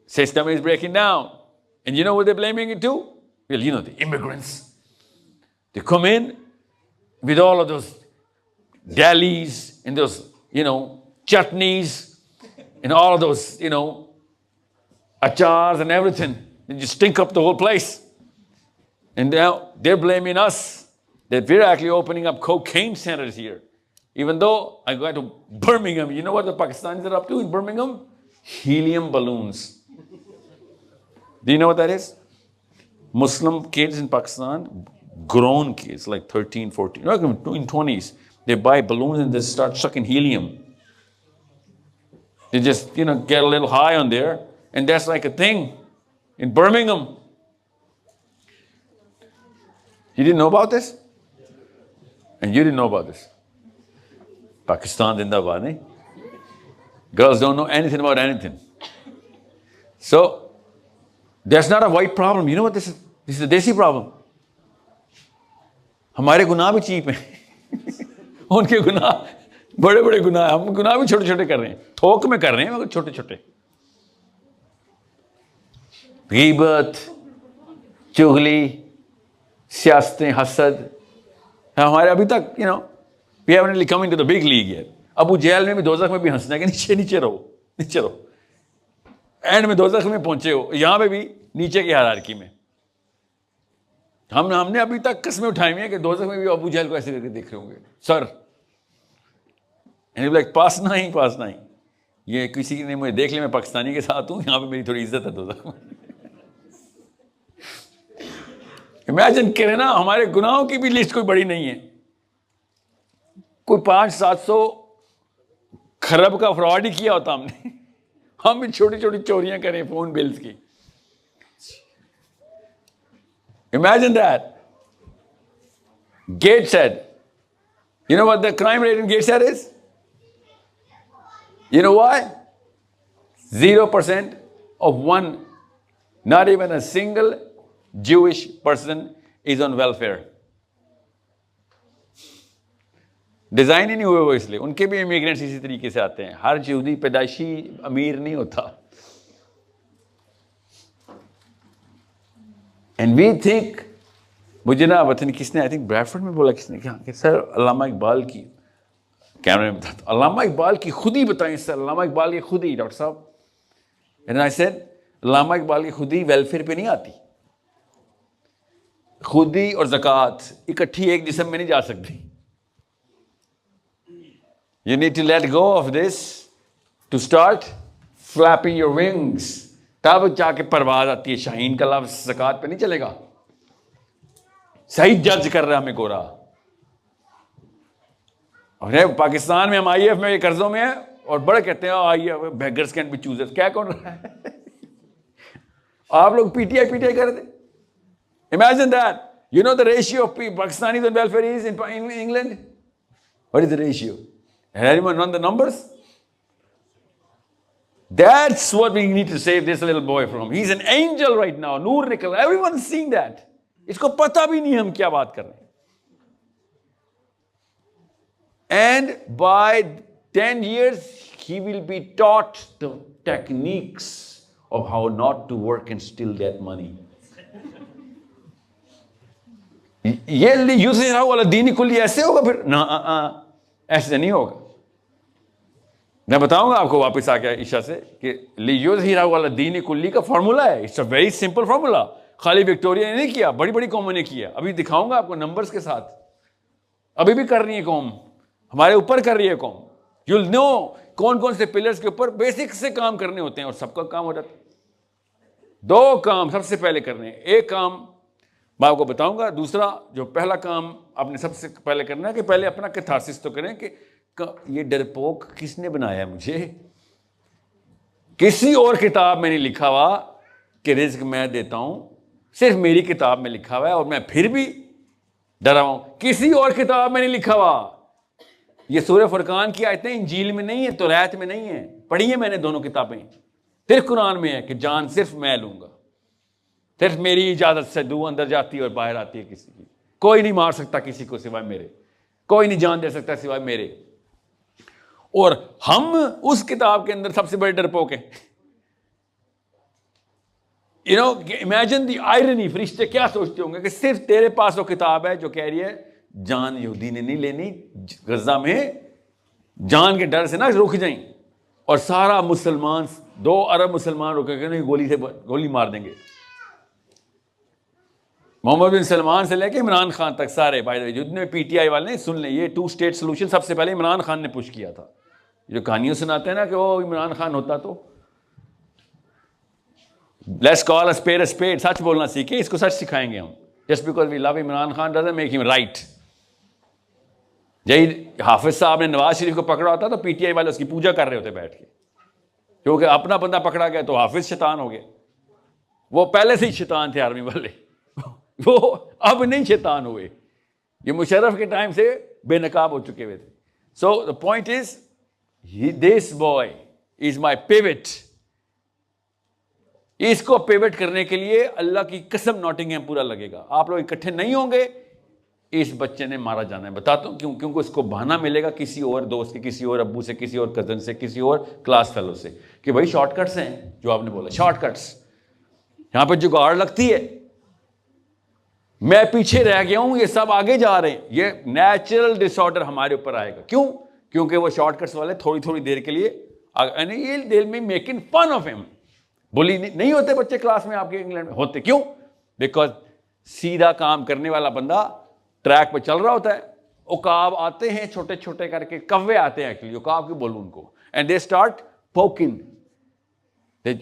System is breaking down. And you know what they're blaming it to? Well, the immigrants. They come in with all of those delis and those, chutneys and all of those, achars and everything. They just stink up the whole place. And now they're blaming us that we're actually opening up cocaine centers here. Even though I go to Birmingham, you know what the Pakistanis are up to in Birmingham? Helium balloons. Do you know what that is? Muslim kids in Pakistan, grown kids, like 13, 14, in 20s, they buy balloons and they start sucking helium. They just, get a little high on there, and that's like a thing in Birmingham. You didn't know about this? And you didn't know about this? Pakistan Zindabad, eh? Girls don't know anything about anything. So, that's not a white problem. You know what this is? This is a desi problem. हमारे गुनाह भी cheap हैं. उनके गुनाह बड़े बड़े गुनाह, हम गुनाह भी छोटे छोटे कर रहे हैं. थोक में कर रहे हैं मगर छोटे छोटे. गीबत, चुगली, सियासतें, हसद. हमारे अभी तक, we haven't really come into the big league yet. Abu jail में भी दोज़ख में भी हंसना है कि नीचे रहो. एंड में दोज़ख में पहुंचे हो, यहां पे भी नीचे की हायरार्की में. हमने अभी तक कस्में उठाई हैं कि दोज़ख में भी अबू जहल को ऐसे करके देख रहे होंगे, सर. एंड लाइक पास नहीं. ये किसी ने मुझे देख लिया, मैं पाकिस्तानी के साथ हूं, यहां पे मेरी थोड़ी इज्जत है दोज़ख में. इमेजिन करें ना, हमारे गुनाहों की भी लिस्ट कोई बड़ी नहीं है. कोई 500-700 खरब का फ्रॉड ही किया होता हमने. हम भी छोटी छोटी चोरियां करें फोन बिल्स की. Imagine that. Gateshead. You know what the crime rate in Gateshead is? You know why? 0% of 1 Not even a single Jewish person is on welfare. Design ही नहीं हुए वो, इसलिए उनके भी इमिग्रेंट्स इसी तरीके से आते हैं. हर यहूदी पैदाइशी अमीर नहीं होता. एंड वी थिंक, मुझे ना वतन किसने, आई थिंक ब्रैडफोर्ड में बोला किसने कि सर अल्लामा इकबाल की, कैमरे में बताता, अल्लामा इकबाल की खुद ही बताएं सर, अल्लामा इकबाल की खुद ही, डॉक्टर साहब. एंड आई सेड अल्लामा इकबाल की खुद ही वेलफेयर पे नहीं आती. खुदी और ज़कात इकट्ठी एक जिस्म में नहीं जा सकती. You need to let go of this to start flapping your wings. तब जाके परवाज आती है. शाहीन का लफ्ज़ ज़कात पे नहीं चलेगा. सही जज कर रहा है हमें गोरा. और पाकिस्तान में हम IF में कर्जों में है और बड़े कहते हैं IF beggars can be choosers. क्या कौन रहा है? आप लोग PTI कर रहे थे. Imagine that. You know the ratio of Pakistanis on welfare is in England? What is the ratio? Has anyone run the numbers? That's what we need to save this little boy from. He's an angel right now. Noor nikal. Everyone's seeing that. इसको पता भी नहीं हम क्या बात कर रहे हैं. And by 10 years, he will be taught the techniques of how not to work and still get money. ये यूसुफ वाला दीनी कुल्ली ऐसे होगा फिर ना, ऐसे नहीं होगा. मैं बताऊंगा आपको वापस आके ईशा से कि यूसुफ वाला दीनी कुल्ली का फॉर्मूला है. It's a very simple formula. खाली विक्टोरिया ने नहीं किया, बड़ी बड़ी कौमों ने किया. अभी दिखाऊंगा आपको नंबर्स के साथ. अभी भी कर रही है कौम, हमारे ऊपर कर रही है कौम. यूल नो कौन कौन से पिलर्स के ऊपर बेसिक से काम करने होते हैं और सबका काम हो जाता है. 2 काम सबसे पहले करने हैं. एक काम मैं आपको बताऊंगा. दूसरा जो पहला काम आपने सबसे पहले करना है कि पहले अपना कैथारसिस तो करें कि ये डरपोक किसने बनाया मुझे. किसी और किताब में नहीं लिखा हुआ कि रिज्क मैं देता हूं, सिर्फ मेरी किताब में लिखा हुआ है और मैं फिर भी डरा हूं. किसी और किताब में नहीं लिखा हुआ. ये सूरह फुरकान की आयतें इंजील में नहीं है, तौरात में नहीं है. पढ़ी है मैंने दोनों किताबें. फिर कुरान में है कि जान सिर्फ मैं लूंगा, सिर्फ मेरी इजाजत से दूर अंदर जाती है और बाहर आती है. किसी की कोई नहीं मार सकता किसी को सिवाय मेरे, कोई नहीं जान दे सकता सिवाय मेरे. और हम उस किताब के अंदर सबसे बड़े डरपोक हैं. You know, imagine the irony. फरिश्ते क्या सोचते होंगे कि सिर्फ तेरे पास वो किताब है जो कह रही है जान यहूदी ने नहीं लेनी, गजा में जान के डर से ना रुक जाएं, और सारा मुसलमान 2 अरब मुसलमान रुकेंगे नहीं, गोली मार देंगे. मोहम्मद बिन सलमान से लेके इमरान खान तक सारे भाई जितने PTI वाले सुन लें, ये 2 स्टेट सोल्यूशन सबसे पहले इमरान खान ने पुश किया था. जो कहानियों सुनाते हैं ना कि वो इमरान खान होता तो. Let's call a spade. सच बोलना सीखे, इसको सच सिखाएंगे हम. Just because we love Imran Khan doesn't make him right. जय हाफिज साहब ने नवाज शरीफ को पकड़ा होता तो PTI वाले उसकी पूजा कर रहे होते बैठ के, क्योंकि अपना बंदा पकड़ा गया तो हाफिज शैतान हो गए. वो पहले से ही शैतान थे आर्मी वाले, वो अब नहीं शैतान हुए. ये मुशर्रफ के टाइम से बेनकाब हो चुके हुए थे. So the point is this boy is my pivot. इसको पिवट करने के लिए अल्लाह की कसम नॉटिंघम पूरा लगेगा. आप लोग इकट्ठे नहीं होंगे, इस बच्चे ने मारा जाना है. बताता हूं क्यों. क्योंकि उसको बहाना मिलेगा किसी और दोस्त के, किसी और अब्बू से, किसी और कजन से, किसी और क्लास फेलो से कि भाई शॉर्टकट्स हैं. जो आपने बोला शॉर्टकट्स, यहां पर जुगाड़ लगती है. मैं पीछे रह गया हूं, ये सब आगे जा रहे हैं. ये नेचुरल डिसऑर्डर हमारे ऊपर आएगा. क्यों? क्योंकि वो शॉर्टकट्स वाले थोड़ी थोड़ी देर के लिए ये दिल में मेकिंग फन ऑफ हिम. बुली नहीं होते बच्चे क्लास में आपके इंग्लैंड में होते. क्यों? बिकॉज सीधा काम करने वाला बंदा ट्रैक पे चल रहा होता है. उकाब आते हैं छोटे छोटे करके, कव्वे आते हैं एक्चुअली, उकाब की बोलूं उनको, एंड दे स्टार्ट पोकिंग.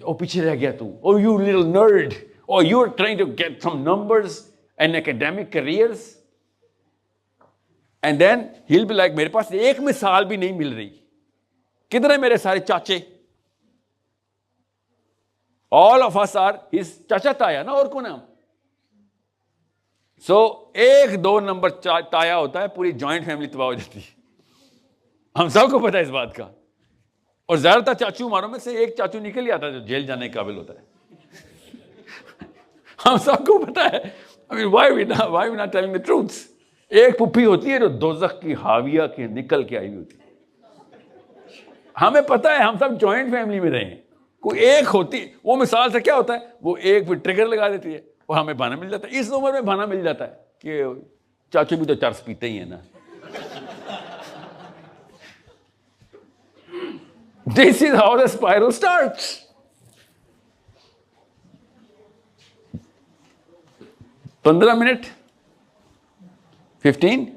ओ पीछे रह गया तू, oh you little nerd, oh you are trying to get some numbers and academic careers, and then he'll be like मेरे पास एक मिसाल भी नहीं मिल रही. किधर है मेरे सारे चाचे? all of us are his चाचा ताया ना, और कौन है हम? So 1-2 नंबर ताया होता है, पूरी जॉइंट फैमिली तबाह हो जाती है. हम सबको पता है इस बात का. और ज्यादातर चाचू मारो में से एक चाचू निकल ही आता है जो जेल जाने के काबिल होता है. हम सबको पता है. I mean, why are we not telling the truth? एक पुप्पी होती है जो दोज़ख की हाविया के निकल के आई हुई होती है. हमें पता है, हम सब जॉइंट फैमिली में रहे हैं. कोई एक होती, वो मिसाल से क्या होता है, वो एक भी ट्रिगर लगा देती है और हमें बहाना मिल जाता है. इस उम्र में बहाना मिल जाता है कि चाचू भी तो चरस पीते ही है ना. This is how the spiral starts. Pandra minute? 15?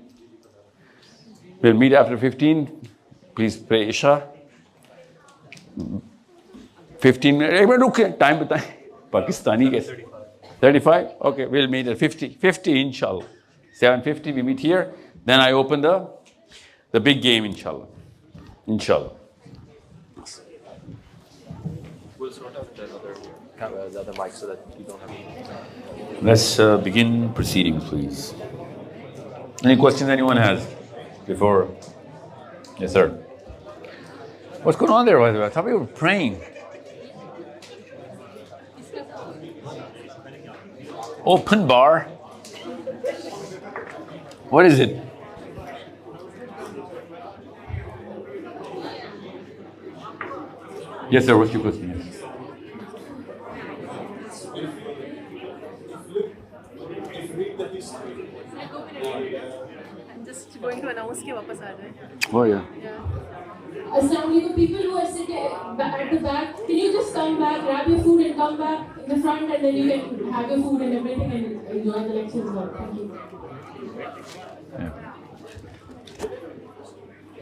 We'll meet after 15. Please pray Isha. 15 minutes. एक मिनट रुके, टाइम बताएं. पाकिस्तानी कैसे? 35? Okay, we'll meet at 50. 50 inshallah. 7:50 we meet here. Then I open the big game inshallah. Inshallah. We'll sort out the other cameras, the other mics, so that you don't have any. Let's begin proceedings, please. Any questions anyone has before? Yes, sir. What's going on there, by the way? I thought we were praying. Open bar? What is it? Yes, sir. What's your question? Yes. I'm just going to announce कि वापस आ जाए. Oh, yeah. Yeah. Assalamualaikum, people who are sitting at the back, can you just come back, grab your food and come back in the front, and then you can have your food and everything and enjoy the lecture as well.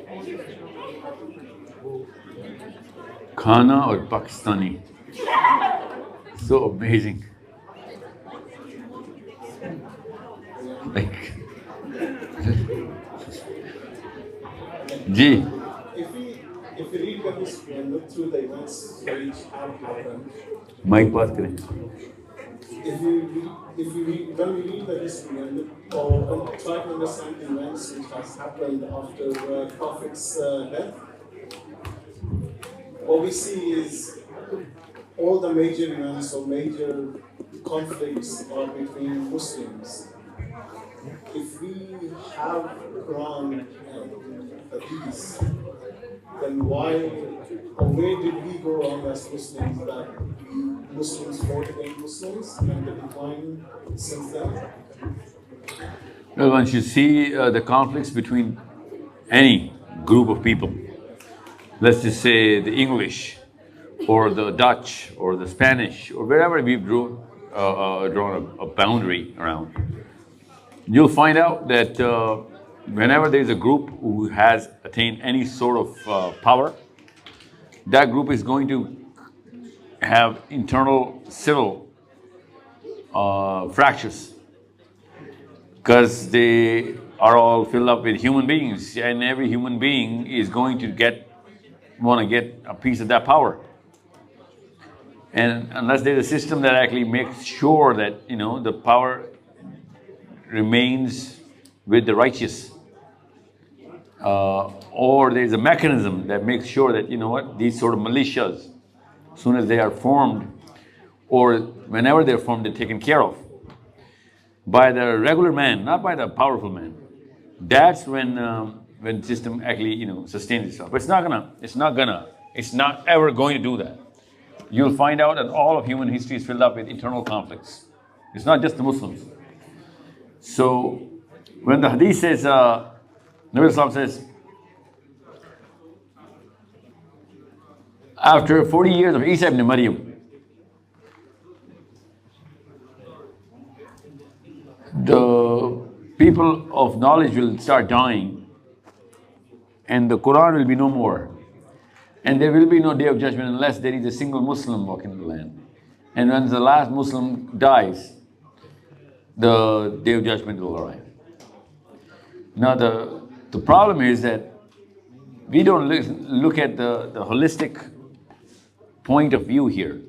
Thank you. Khana or Pakistani? So amazing. Like, Ji. If we read the history and look through the events which have happened, Mic pass करें. when we read the history and look, or try to understand the events which has happened after Prophet's death, what we see is all the major events or major conflicts are between Muslims. If we have Quran and Hadith, then why or where did we go wrong as Muslims that Muslims fought against Muslims and the decline since then? Well, once you see the conflicts between any group of people, let's just say the English or the Dutch or the Spanish or wherever we've drawn a boundary around, you'll find out that whenever there's a group who has attained any sort of power, that group is going to have internal civil fractures because they are all filled up with human beings, and every human being is going to want to get a piece of that power. And unless there's a system that actually makes sure that the power remains with the righteous, or there's a mechanism that makes sure that these sort of militias, as soon as they are formed, or whenever they're formed, they're taken care of by the regular man, not by the powerful man. That's when the system actually sustains itself. But it's not ever going to do that. You'll find out that all of human history is filled up with internal conflicts. It's not just the Muslims. So when the hadith says, Nabi Islam says, after 40 years of Isa ibn Maryam, the people of knowledge will start dying and the Quran will be no more. And there will be no day of judgment unless there is a single Muslim walking the land. And when the last Muslim dies, the day of judgment will arrive. Now the problem is that we don't look at the holistic point of view here.